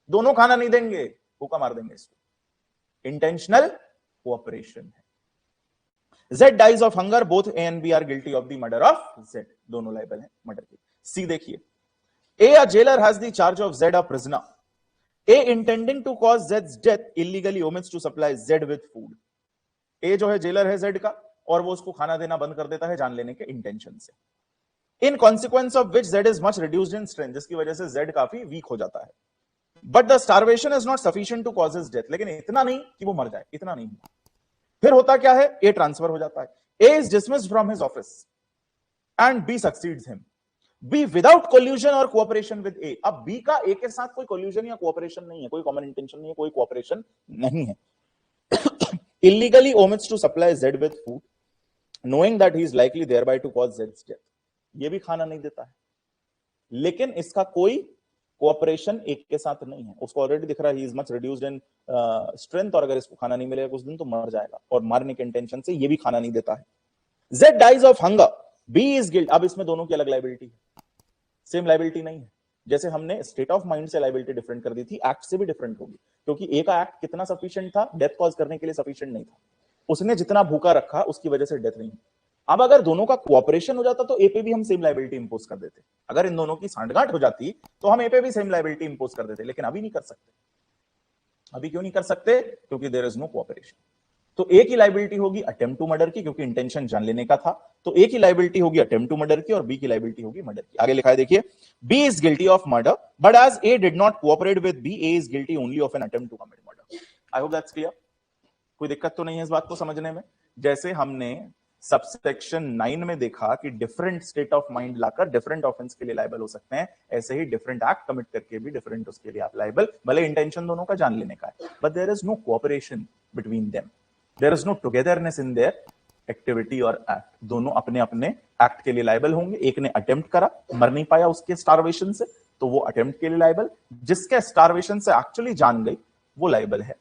दोनों खाना नहीं देंगे, भूखा मार देंगे इसको। इंटेंशनल कोऑपरेशन है। Z dies of hunger, both A and B are guilty of the murder of Z. दोनों लाइबल हैं मर्डर के। C देखिए, A jailer has the charge of Z a prisoner. A intending to cause Z's death illegally omits to supply Z with food. A जो है jailer है Z का, और वो उसको खाना देना बंद कर देता है जान लेने के इंटेंशन से। In consequence of which Z is much reduced in strength, जिसकी वजह से Z काफी वीक हो जाता है। But the starvation is not sufficient to cause his death, लेकिन इतना नहीं कि वो मर जाए, इतना नहीं। फिर होता क्या है, ए ट्रांसफर हो जाता है। A is dismissed from his office and B succeeds him. B without collusion और कोऑपरेशन विद ए। अब बी का ए के साथ कोई कोल्यूशन या कोऑपरेशन नहीं है, कोई कॉमन इंटेंशन नहीं है, कोई कोऑपरेशन नहीं है। Illegally omits to supply Z with food knowing that he is likely thereby to cause जेड्स डेथ। ये भी खाना नहीं देता है, लेकिन इसका कोई कोऑपरेशन एक के साथ नहीं है। उसको ऑलरेडी दिख रहा है he is much reduced in strength, और अगर इसको खाना नहीं मिलेगा कुछ दिन तो मर जाएगा, और मारने के इंटेंशन से ये भी खाना नहीं देता है। Z dies of hunger, B is guilt। अब इसमें दोनों की अलग लाइबिलिटी है, सेम लाइबिलिटी नहीं है। जैसे हमने स्टेट ऑफ माइंड से लाइबिलिटी डिफरेंट कर दी थी, एक्ट से भी डिफरेंट होगी, क्योंकि ए का एक्ट कितना सफिशिएंट था, डेथ कॉज करने के लिए सफिशिएंट नहीं था। उसने जितना भूखा रखा उसकी वजह से डेथ नहीं। अब अगर दोनों का कोऑपरेशन हो जाता तो ए पे भी हम सेम लाइबिलिटी इंपोज कर देते। अगर इन दोनों की सांठगांठ हो जाती तो हम ए पे भी सेम लाइबिलिटी इंपोज कर देते, लेकिन अभी नहीं कर सकते। अभी क्यों नहीं कर सकते? क्योंकि देयर इज नो कोऑपरेशन। तो ए की लाइबिलिटी होगी अटेम्प्ट टू मर्डर की, क्योंकि इंटेंशन जान लेने का था। तो ए की लाइबिलिटी होगी अटेम्प्ट टू मर्डर की, और बी की लाइबिलिटी होगी मर्डर की। आगे लिखा है देखिए, B is guilty of murder but as A did not cooperate with B, A is guilty only of an attempt to commit murder. I hope that's clear. कोई दिक्कत तो नहीं है इस बात को समझने में? जैसे हमने सबसेक्शन 9 में देखा कि different state of mind locker different offence के लिए लायबल हो सकते हैं, ऐसे ही डिफरेंट एक्ट कमिट करके भी डिफरेंट उसके लिए आप लायबल, भले इंटेंशन दोनों का जान लेने का है, but there is no cooperation between them, there is no togetherness in their activity और एक्ट। दोनों अपने अपने एक्ट के लिए लायबल होंगे। एक ने अटेम्प्ट करा, मर नहीं पाया उसके स्टारवेशन से, तो वो अटेम्प्ट के लिए लायबल। जिसके स्टारवेशन से एक्चुअली जान गई वो लायबल है।